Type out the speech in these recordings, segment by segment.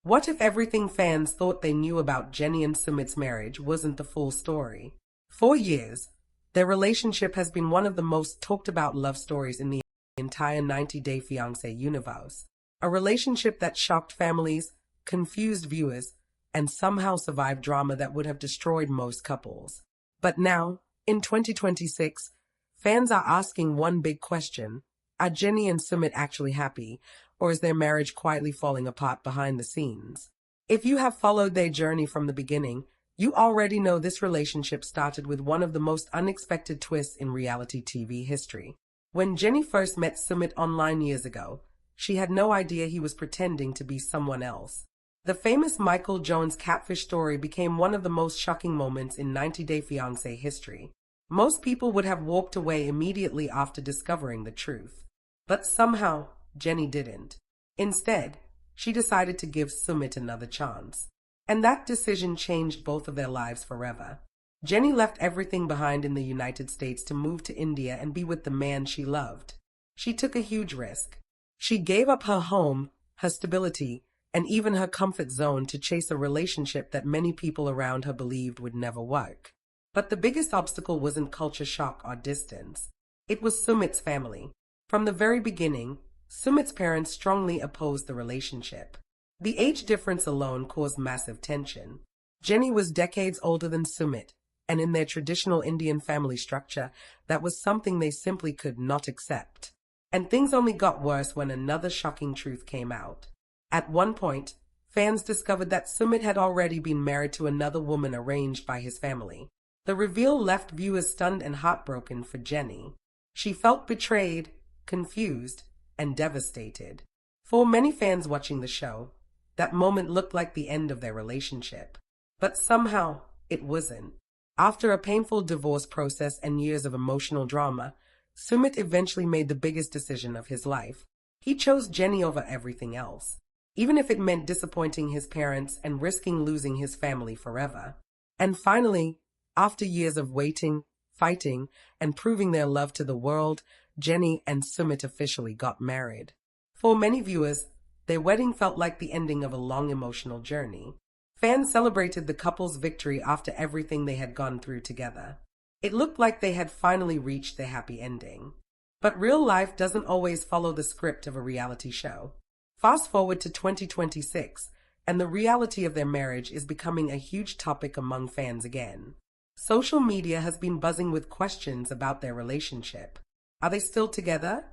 What if everything fans thought they knew about Jenny and Sumit's marriage wasn't the full story? For years, their relationship has been one of the most talked about love stories in the entire 90-Day Fiancé universe. A relationship that shocked families, confused viewers, and somehow survived drama that would have destroyed most couples. But now, in 2026, fans are asking one big question. Are Jenny and Sumit actually happy, or is their marriage quietly falling apart behind the scenes? If you have followed their journey from the beginning, you already know this relationship started with one of the most unexpected twists in reality TV history. When Jenny first met Sumit online years ago, she had no idea he was pretending to be someone else. The famous Michael Jones catfish story became one of the most shocking moments in 90-Day Fiancé history. Most people would have walked away immediately after discovering the truth. But somehow, Jenny didn't. Instead, she decided to give Sumit another chance. And that decision changed both of their lives forever. Jenny left everything behind in the United States to move to India and be with the man she loved. She took a huge risk. She gave up her home, her stability, and even her comfort zone to chase a relationship that many people around her believed would never work. But the biggest obstacle wasn't culture shock or distance. It was Sumit's family. From the very beginning, Sumit's parents strongly opposed the relationship. The age difference alone caused massive tension. Jenny was decades older than Sumit, and in their traditional Indian family structure, that was something they simply could not accept. And things only got worse when another shocking truth came out. At one point, fans discovered that Sumit had already been married to another woman arranged by his family. The reveal left viewers stunned and heartbroken for Jenny. She felt betrayed, confused, and devastated. For many fans watching the show, that moment looked like the end of their relationship. But somehow, it wasn't. After a painful divorce process and years of emotional drama, Sumit eventually made the biggest decision of his life. He chose Jenny over everything else, even if it meant disappointing his parents and risking losing his family forever. And finally, after years of waiting, fighting, and proving their love to the world, Jenny and Sumit officially got married. For many viewers, their wedding felt like the ending of a long emotional journey. Fans celebrated the couple's victory after everything they had gone through together. It looked like they had finally reached their happy ending. But real life doesn't always follow the script of a reality show. Fast forward to 2026, and the reality of their marriage is becoming a huge topic among fans again. Social media has been buzzing with questions about their relationship. Are they still together?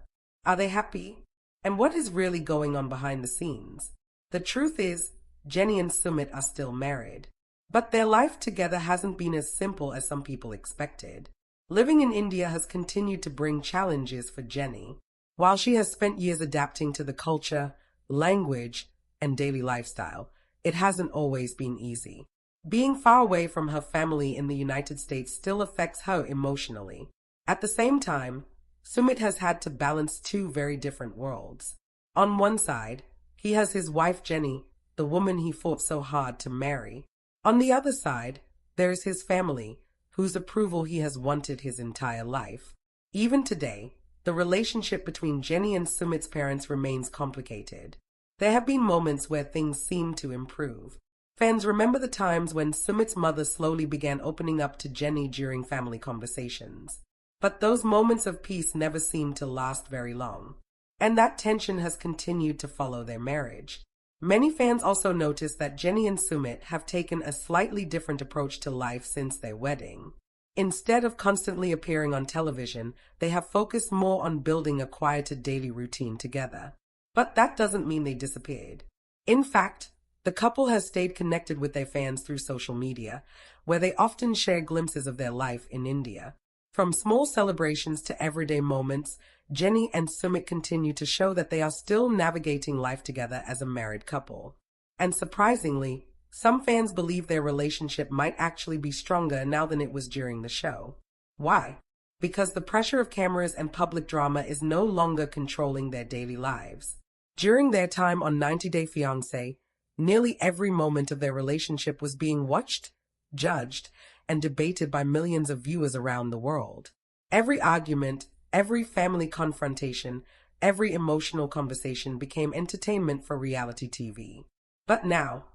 Are they happy? And what is really going on behind the scenes? The truth is, Jenny and Sumit are still married. But their life together hasn't been as simple as some people expected. Living in India has continued to bring challenges for Jenny. While she has spent years adapting to the culture, language, and daily lifestyle, it hasn't always been easy. Being far away from her family in the United States still affects her emotionally. At the same time, Sumit has had to balance two very different worlds. On one side, he has his wife Jenny, the woman he fought so hard to marry. On the other side, there is his family, whose approval he has wanted his entire life. Even today, the relationship between Jenny and Sumit's parents remains complicated. There have been moments where things seem to improve. Fans remember the times when Sumit's mother slowly began opening up to Jenny during family conversations. But those moments of peace never seemed to last very long. And that tension has continued to follow their marriage. Many fans also notice that Jenny and Sumit have taken a slightly different approach to life since their wedding. Instead of constantly appearing on television, they have focused more on building a quieter daily routine together. But that doesn't mean they disappeared. In fact, the couple has stayed connected with their fans through social media, where they often share glimpses of their life in India. From small celebrations to everyday moments, Jenny and Sumit continue to show that they are still navigating life together as a married couple. And surprisingly, some fans believe their relationship might actually be stronger now than it was during the show. Why? Because the pressure of cameras and public drama is no longer controlling their daily lives. During their time on 90-Day Fiancé, nearly every moment of their relationship was being watched, judged, and debated by millions of viewers around the world. Every argument, every family confrontation, every emotional conversation became entertainment for reality TV. But now,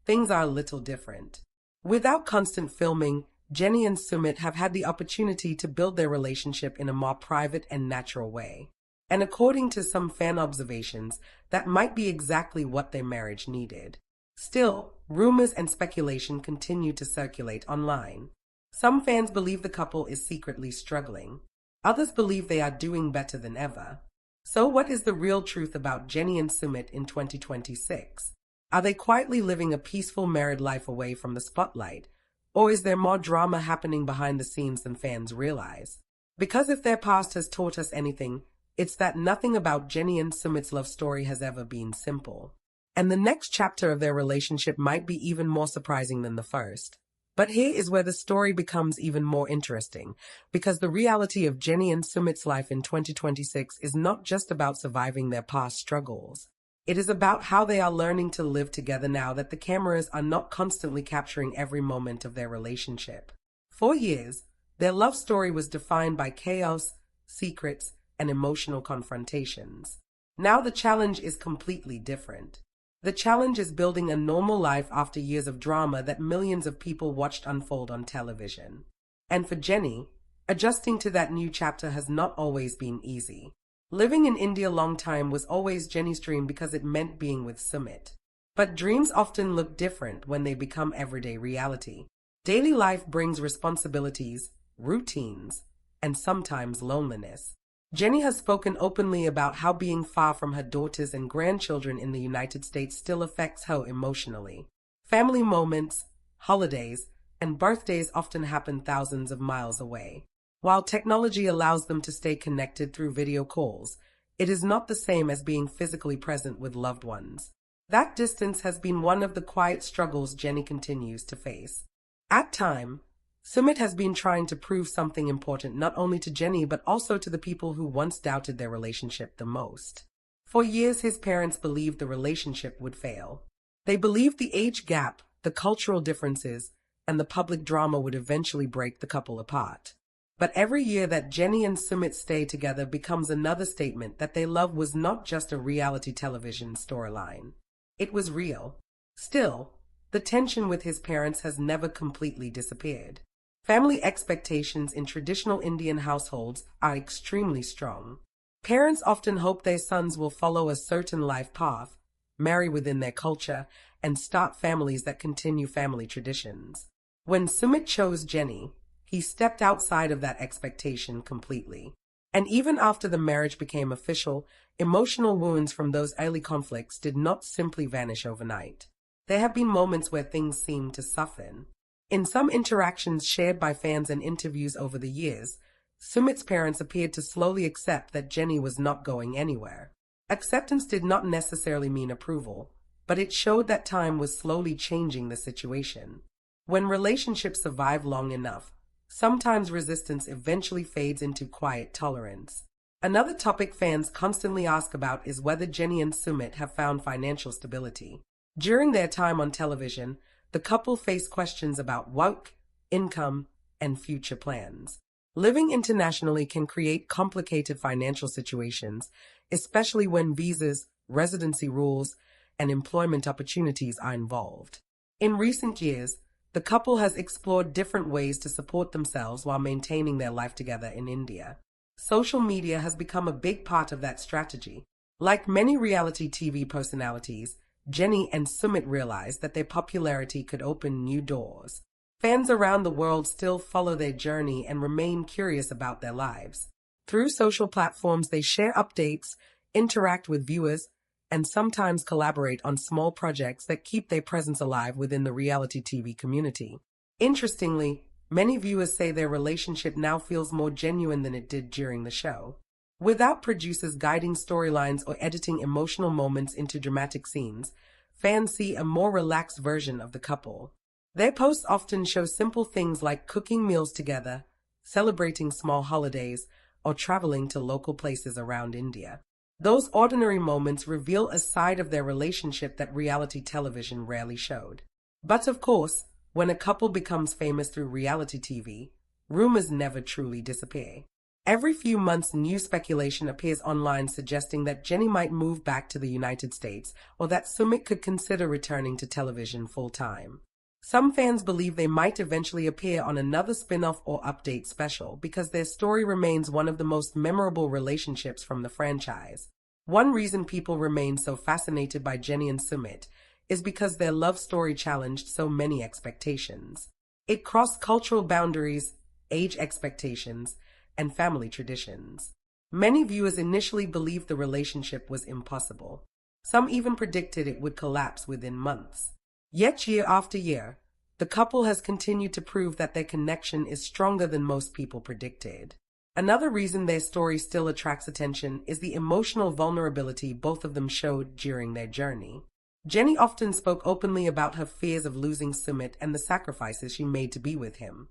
things are a little different. Without constant filming, Jenny and Sumit have had the opportunity to build their relationship in a more private and natural way. And according to some fan observations, that might be exactly what their marriage needed. Still, rumors and speculation continue to circulate online. Some fans believe the couple is secretly struggling. Others believe they are doing better than ever. So what is the real truth about Jenny and Sumit in 2026? Are they quietly living a peaceful married life away from the spotlight? Or is there more drama happening behind the scenes than fans realize? Because if their past has taught us anything, it's that nothing about Jenny and Sumit's love story has ever been simple. And the next chapter of their relationship might be even more surprising than the first. But here is where the story becomes even more interesting, because the reality of Jenny and Sumit's life in 2026 is not just about surviving their past struggles. It is about how they are learning to live together now that the cameras are not constantly capturing every moment of their relationship. For years, their love story was defined by chaos, secrets, and emotional confrontations. Now the challenge is completely different. The challenge is building a normal life after years of drama that millions of people watched unfold on television. And for Jenny, adjusting to that new chapter has not always been easy. Living in India a long time was always Jenny's dream because it meant being with Sumit. But dreams often look different when they become everyday reality. Daily life brings responsibilities, routines, and sometimes loneliness. Jenny has spoken openly about how being far from her daughters and grandchildren in the United States still affects her emotionally. Family moments, holidays, and birthdays often happen thousands of miles away. While technology allows them to stay connected through video calls, it is not the same as being physically present with loved ones. That distance has been one of the quiet struggles Jenny continues to face. At times, Sumit has been trying to prove something important not only to Jenny but also to the people who once doubted their relationship the most. For years, his parents believed the relationship would fail. They believed the age gap, the cultural differences, and the public drama would eventually break the couple apart. But every year that Jenny and Sumit stay together becomes another statement that their love was not just a reality television storyline. It was real. Still, the tension with his parents has never completely disappeared. Family expectations in traditional Indian households are extremely strong. Parents often hope their sons will follow a certain life path, marry within their culture, and start families that continue family traditions. When Sumit chose Jenny, he stepped outside of that expectation completely. And even after the marriage became official, emotional wounds from those early conflicts did not simply vanish overnight. There have been moments where things seemed to soften. In some interactions shared by fans and interviews over the years, Sumit's parents appeared to slowly accept that Jenny was not going anywhere. Acceptance did not necessarily mean approval, but it showed that time was slowly changing the situation. When relationships survive long enough, sometimes resistance eventually fades into quiet tolerance. Another topic fans constantly ask about is whether Jenny and Sumit have found financial stability. During their time on television, the couple faced questions about work, income, and future plans. Living internationally can create complicated financial situations, especially when visas, residency rules, and employment opportunities are involved. In recent years, the couple has explored different ways to support themselves while maintaining their life together in India. Social media has become a big part of that strategy. Like many reality TV personalities, Jenny and Sumit realized that their popularity could open new doors. Fans around the world still follow their journey and remain curious about their lives. Through social platforms, they share updates, interact with viewers, and sometimes collaborate on small projects that keep their presence alive within the reality TV community. Interestingly, many viewers say their relationship now feels more genuine than it did during the show. Without producers guiding storylines or editing emotional moments into dramatic scenes, fans see a more relaxed version of the couple. Their posts often show simple things like cooking meals together, celebrating small holidays, or traveling to local places around India. Those ordinary moments reveal a side of their relationship that reality television rarely showed. But of course, when a couple becomes famous through reality TV, rumors never truly disappear. Every few months, new speculation appears online suggesting that Jenny might move back to the United States or that Sumit could consider returning to television full-time. Some fans believe they might eventually appear on another spin-off or update special because their story remains one of the most memorable relationships from the franchise. One reason people remain so fascinated by Jenny and Sumit is because their love story challenged so many expectations. It crossed cultural boundaries, age expectations, and family traditions. Many viewers initially believed the relationship was impossible. Some even predicted it would collapse within months. Yet year after year, the couple has continued to prove that their connection is stronger than most people predicted. Another reason their story still attracts attention is the emotional vulnerability both of them showed during their journey. Jenny often spoke openly about her fears of losing Sumit and the sacrifices she made to be with him.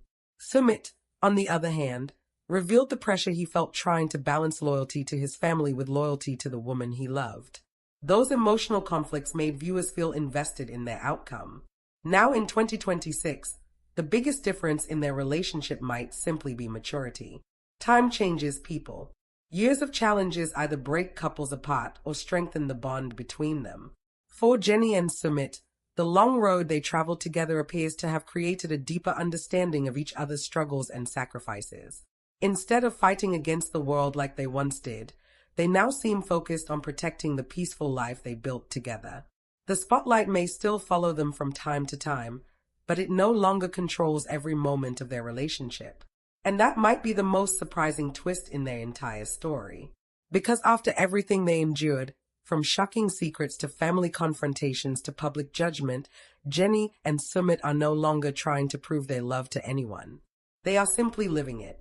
Sumit, on the other hand, revealed the pressure he felt trying to balance loyalty to his family with loyalty to the woman he loved. Those emotional conflicts made viewers feel invested in their outcome. Now in 2026, the biggest difference in their relationship might simply be maturity. Time changes people. Years of challenges either break couples apart or strengthen the bond between them. For Jenny and Sumit, the long road they traveled together appears to have created a deeper understanding of each other's struggles and sacrifices. Instead of fighting against the world like they once did, they now seem focused on protecting the peaceful life they built together. The spotlight may still follow them from time to time, but it no longer controls every moment of their relationship. And that might be the most surprising twist in their entire story. Because after everything they endured, from shocking secrets to family confrontations to public judgment, Jenny and Sumit are no longer trying to prove their love to anyone. They are simply living it.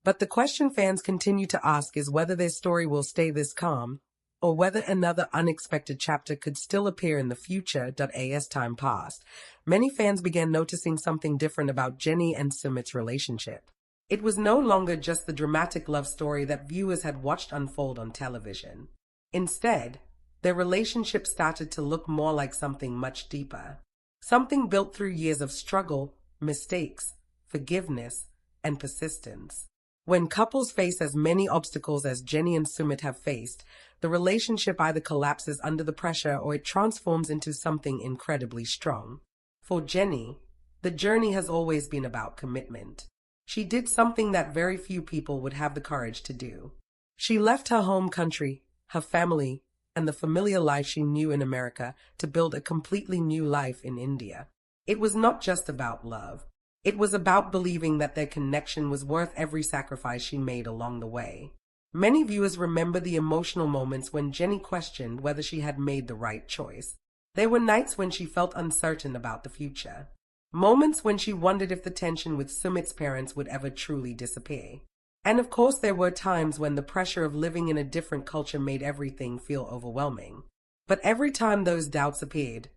But the question fans continue to ask is whether their story will stay this calm, or whether another unexpected chapter could still appear in the future. As time passed, many fans began noticing something different about Jenny and Sumit's relationship. It was no longer just the dramatic love story that viewers had watched unfold on television. Instead, their relationship started to look more like something much deeper. Something built through years of struggle, mistakes, forgiveness, and persistence. When couples face as many obstacles as Jenny and Sumit have faced, the relationship either collapses under the pressure or it transforms into something incredibly strong. For Jenny, the journey has always been about commitment. She did something that very few people would have the courage to do. She left her home country, her family, and the familiar life she knew in America to build a completely new life in India. It was not just about love. It was about believing that their connection was worth every sacrifice she made along the way. Many viewers remember the emotional moments when Jenny questioned whether she had made the right choice. There were nights when she felt uncertain about the future. Moments when she wondered if the tension with Sumit's parents would ever truly disappear. And of course there were times when the pressure of living in a different culture made everything feel overwhelming. But every time those doubts appeared,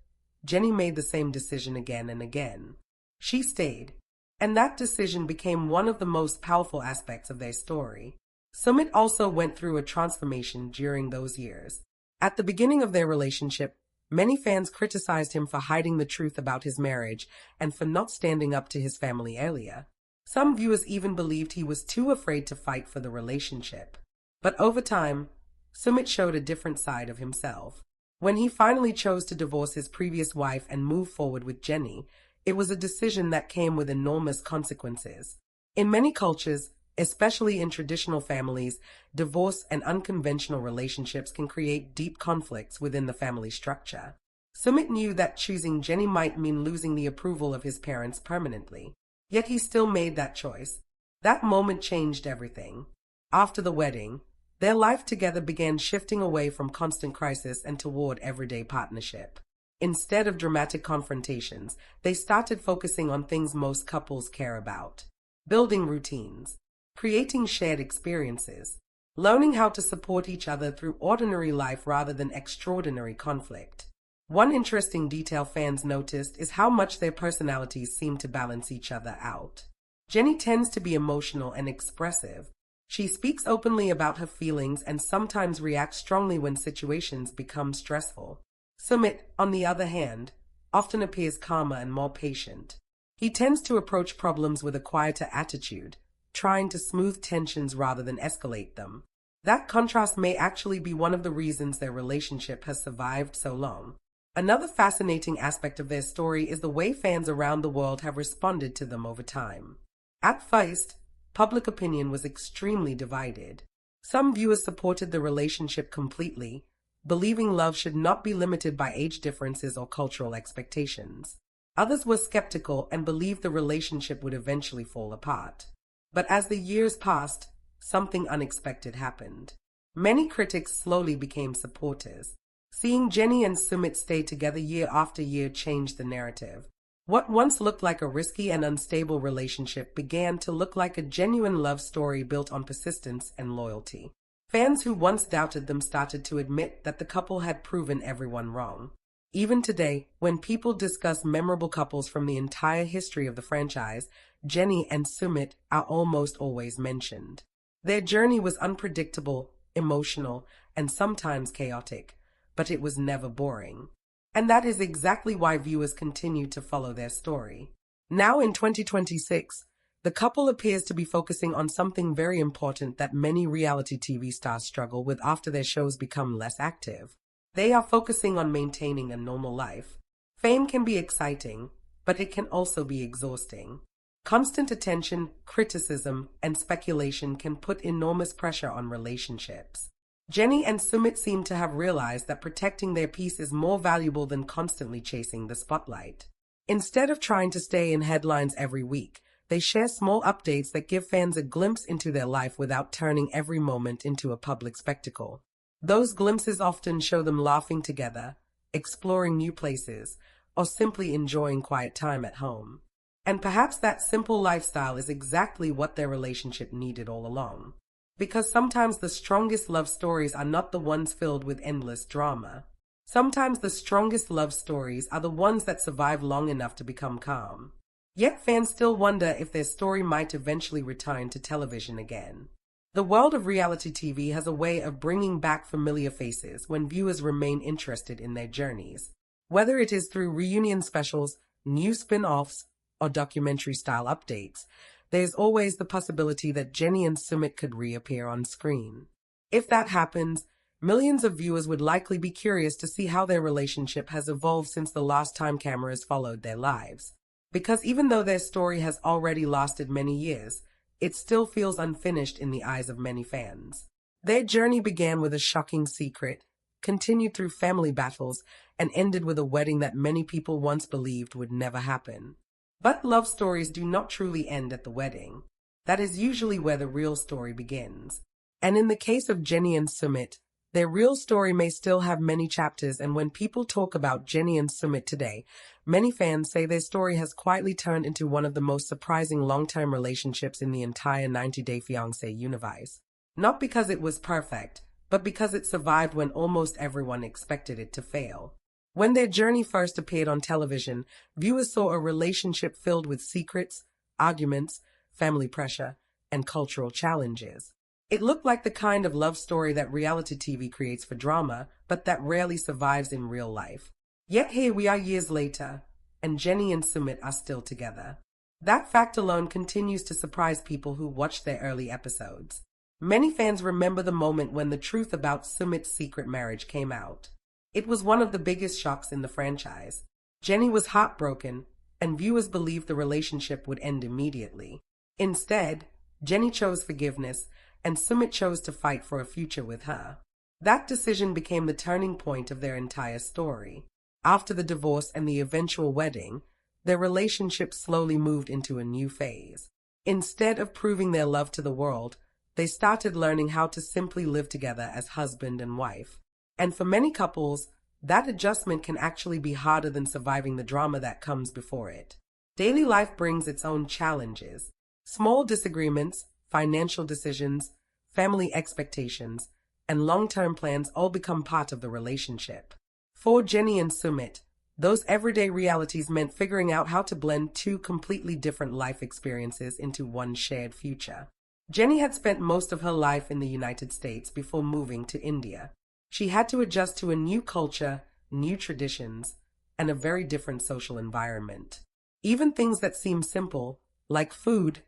Jenny made the same decision again and again. She stayed. And that decision became one of the most powerful aspects of their story. Sumit also went through a transformation during those years. At the beginning of their relationship, many fans criticized him for hiding the truth about his marriage and for not standing up to his family earlier. Some viewers even believed he was too afraid to fight for the relationship. But over time, Sumit showed a different side of himself. When he finally chose to divorce his previous wife and move forward with Jenny, it was a decision that came with enormous consequences. In many cultures, especially in traditional families, divorce and unconventional relationships can create deep conflicts within the family structure. Sumit knew that choosing Jenny might mean losing the approval of his parents permanently. Yet he still made that choice. That moment changed everything. After the wedding, their life together began shifting away from constant crisis and toward everyday partnership. Instead of dramatic confrontations, they started focusing on things most couples care about. Building routines, creating shared experiences, learning how to support each other through ordinary life rather than extraordinary conflict. One interesting detail fans noticed is how much their personalities seem to balance each other out. Jenny tends to be emotional and expressive. She speaks openly about her feelings and sometimes reacts strongly when situations become stressful. Sumit, on the other hand, often appears calmer and more patient. He tends to approach problems with a quieter attitude, trying to smooth tensions rather than escalate them. That contrast may actually be one of the reasons their relationship has survived so long. Another fascinating aspect of their story is the way fans around the world have responded to them over time. At first, public opinion was extremely divided. Some viewers supported the relationship completely, believing love should not be limited by age differences or cultural expectations. Others were skeptical and believed the relationship would eventually fall apart. But as the years passed, something unexpected happened. Many critics slowly became supporters. Seeing Jennie and Sumit stay together year after year changed the narrative. What once looked like a risky and unstable relationship began to look like a genuine love story built on persistence and loyalty. Fans who once doubted them started to admit that the couple had proven everyone wrong. Even today, when people discuss memorable couples from the entire history of the franchise, Jennie and Sumit are almost always mentioned. Their journey was unpredictable, emotional, and sometimes chaotic, but it was never boring. And that is exactly why viewers continue to follow their story. Now in 2026, the couple appears to be focusing on something very important that many reality TV stars struggle with after their shows become less active. They are focusing on maintaining a normal life. Fame can be exciting, but it can also be exhausting. Constant attention, criticism, and speculation can put enormous pressure on relationships. Jennie and Sumit seem to have realized that protecting their peace is more valuable than constantly chasing the spotlight. Instead of trying to stay in headlines every week, they share small updates that give fans a glimpse into their life without turning every moment into a public spectacle. Those glimpses often show them laughing together, exploring new places, or simply enjoying quiet time at home. And perhaps that simple lifestyle is exactly what their relationship needed all along. Because sometimes the strongest love stories are not the ones filled with endless drama. Sometimes the strongest love stories are the ones that survive long enough to become calm. Yet fans still wonder if their story might eventually return to television again. The world of reality TV has a way of bringing back familiar faces when viewers remain interested in their journeys. Whether it is through reunion specials, new spin-offs, or documentary-style updates, there's always the possibility that Jennie and Sumit could reappear on screen. If that happens, millions of viewers would likely be curious to see how their relationship has evolved since the last time cameras followed their lives. Because even though their story has already lasted many years, it still feels unfinished in the eyes of many fans. Their journey began with a shocking secret, continued through family battles, and ended with a wedding that many people once believed would never happen. But love stories do not truly end at the wedding. That is usually where the real story begins. And in the case of Jennie and Sumit, their real story may still have many chapters, and when people talk about Jennie and Sumit today, many fans say their story has quietly turned into one of the most surprising long-term relationships in the entire 90-Day Fiancé universe. Not because it was perfect, but because it survived when almost everyone expected it to fail. When their journey first appeared on television, viewers saw a relationship filled with secrets, arguments, family pressure, and cultural challenges. It looked like the kind of love story that reality TV creates for drama, but that rarely survives in real life. Yet here we are years later, and Jennie and Sumit are still together. That fact alone continues to surprise people who watched their early episodes. Many fans remember the moment when the truth about Sumit's secret marriage came out. It was one of the biggest shocks in the franchise. Jennie was heartbroken, and viewers believed the relationship would end immediately. Instead, Jennie chose forgiveness, and Sumit chose to fight for a future with her. That decision became the turning point of their entire story. After the divorce and the eventual wedding, their relationship slowly moved into a new phase. Instead of proving their love to the world, they started learning how to simply live together as husband and wife. And for many couples, that adjustment can actually be harder than surviving the drama that comes before it. Daily life brings its own challenges. Small disagreements, financial decisions, family expectations, and long-term plans all become part of the relationship. For Jennie and Sumit, those everyday realities meant figuring out how to blend two completely different life experiences into one shared future. Jennie had spent most of her life in the United States before moving to India. She had to adjust to a new culture, new traditions, and a very different social environment. Even things that seem simple, like food,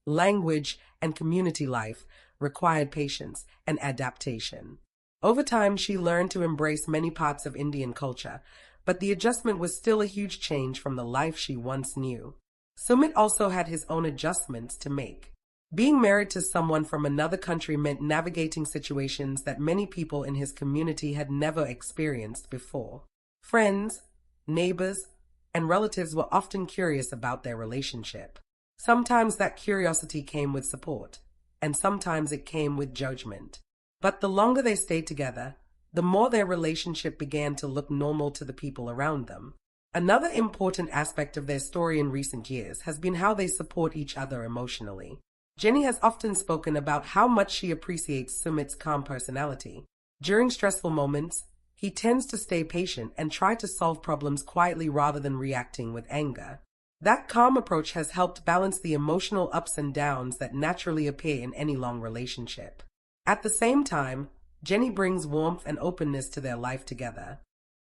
language, and community life required patience and adaptation. Over time, she learned to embrace many parts of Indian culture, but the adjustment was still a huge change from the life she once knew. Sumit also had his own adjustments to make. Being married to someone from another country meant navigating situations that many people in his community had never experienced before. Friends, neighbors, and relatives were often curious about their relationship. Sometimes that curiosity came with support, and sometimes it came with judgment. But the longer they stayed together, the more their relationship began to look normal to the people around them. Another important aspect of their story in recent years has been how they support each other emotionally. Jenny has often spoken about how much she appreciates Sumit's calm personality. During stressful moments, he tends to stay patient and try to solve problems quietly rather than reacting with anger. That calm approach has helped balance the emotional ups and downs that naturally appear in any long relationship. At the same time, Jenny brings warmth and openness to their life together.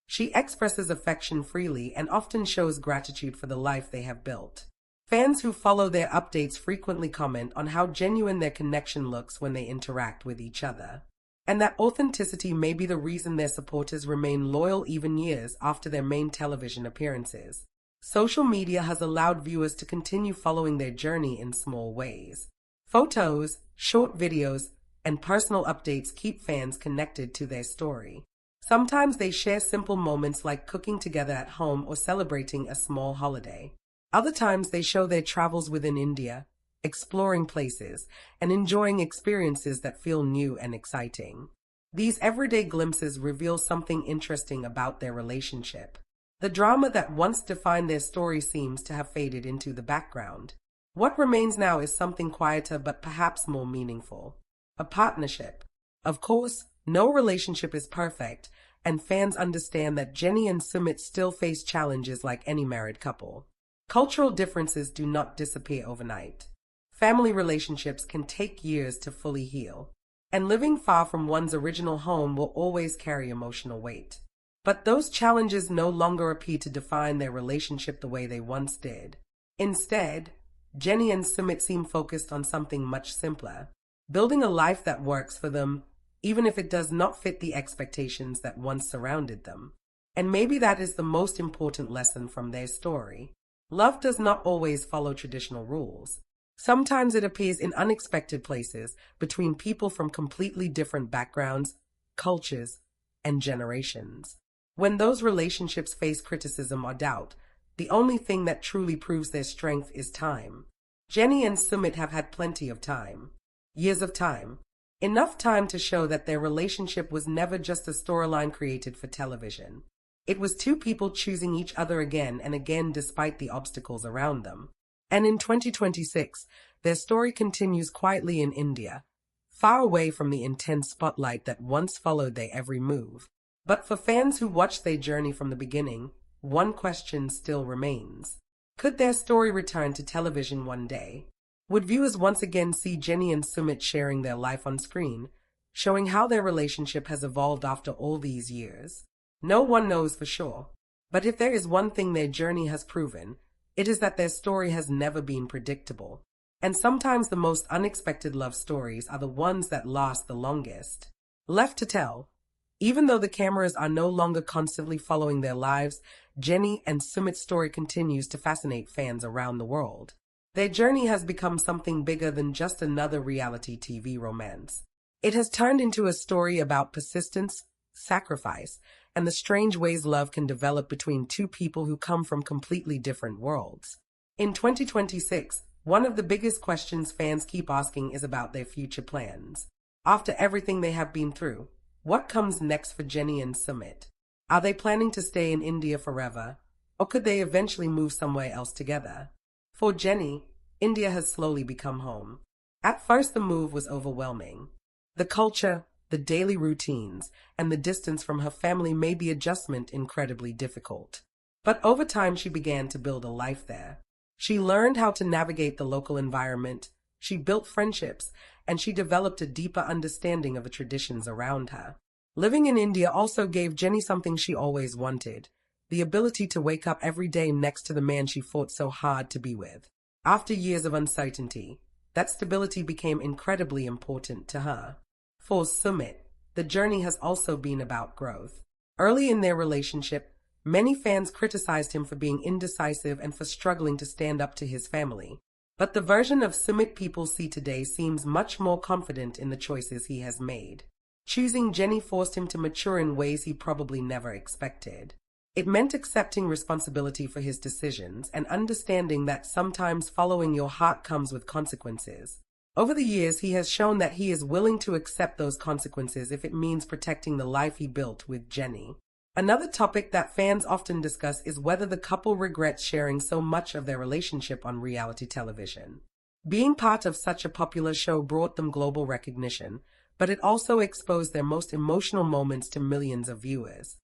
She expresses affection freely and often shows gratitude for the life they have built. Fans who follow their updates frequently comment on how genuine their connection looks when they interact with each other. And that authenticity may be the reason their supporters remain loyal even years after their main television appearances. Social media has allowed viewers to continue following their journey in small ways. Photos, short videos, and personal updates keep fans connected to their story. Sometimes they share simple moments like cooking together at home or celebrating a small holiday. Other times they show their travels within India, exploring places, and enjoying experiences that feel new and exciting. These everyday glimpses reveal something interesting about their relationship. The drama that once defined their story seems to have faded into the background. What remains now is something quieter but perhaps more meaningful. A partnership. Of course, no relationship is perfect, and fans understand that Jenny and Sumit still face challenges like any married couple. Cultural differences do not disappear overnight. Family relationships can take years to fully heal, and living far from one's original home will always carry emotional weight. But those challenges no longer appear to define their relationship the way they once did. Instead, Jenny and Sumit seem focused on something much simpler, building a life that works for them, even if it does not fit the expectations that once surrounded them. And maybe that is the most important lesson from their story. Love does not always follow traditional rules. Sometimes it appears in unexpected places between people from completely different backgrounds, cultures, and generations. When those relationships face criticism or doubt, the only thing that truly proves their strength is time. Jenny and Sumit have had plenty of time. Years of time. Enough time to show that their relationship was never just a storyline created for television. It was two people choosing each other again and again despite the obstacles around them. And in 2026, their story continues quietly in India, far away from the intense spotlight that once followed their every move. But for fans who watched their journey from the beginning, one question still remains. Could their story return to television one day? Would viewers once again see Jenny and Sumit sharing their life on screen, showing how their relationship has evolved after all these years? No one knows for sure, but if there is one thing their journey has proven, it is that their story has never been predictable. And sometimes the most unexpected love stories are the ones that last the longest. Left to tell, even though the cameras are no longer constantly following their lives, Jenny and Sumit's story continues to fascinate fans around the world. Their journey has become something bigger than just another reality TV romance. It has turned into a story about persistence, sacrifice, and the strange ways love can develop between two people who come from completely different worlds. In 2026, one of the biggest questions fans keep asking is about their future plans. After everything they have been through, what comes next for Jenny and Sumit? Are they planning to stay in India forever, or could they eventually move somewhere else together? For Jenny, India has slowly become home. At first, the move was overwhelming. The culture, the daily routines, and the distance from her family made the adjustment incredibly difficult. But over time, she began to build a life there. She learned how to navigate the local environment, she built friendships, and she developed a deeper understanding of the traditions around her. Living in India also gave Jenny something she always wanted, the ability to wake up every day next to the man she fought so hard to be with. After years of uncertainty, that stability became incredibly important to her. For Sumit, the journey has also been about growth. Early in their relationship, many fans criticized him for being indecisive and for struggling to stand up to his family. But the version of Sumit people see today seems much more confident in the choices he has made. Choosing Jenny forced him to mature in ways he probably never expected. It meant accepting responsibility for his decisions and understanding that sometimes following your heart comes with consequences. Over the years, he has shown that he is willing to accept those consequences if it means protecting the life he built with Jenny. Another topic that fans often discuss is whether the couple regrets sharing so much of their relationship on reality television. Being part of such a popular show brought them global recognition, but it also exposed their most emotional moments to millions of viewers.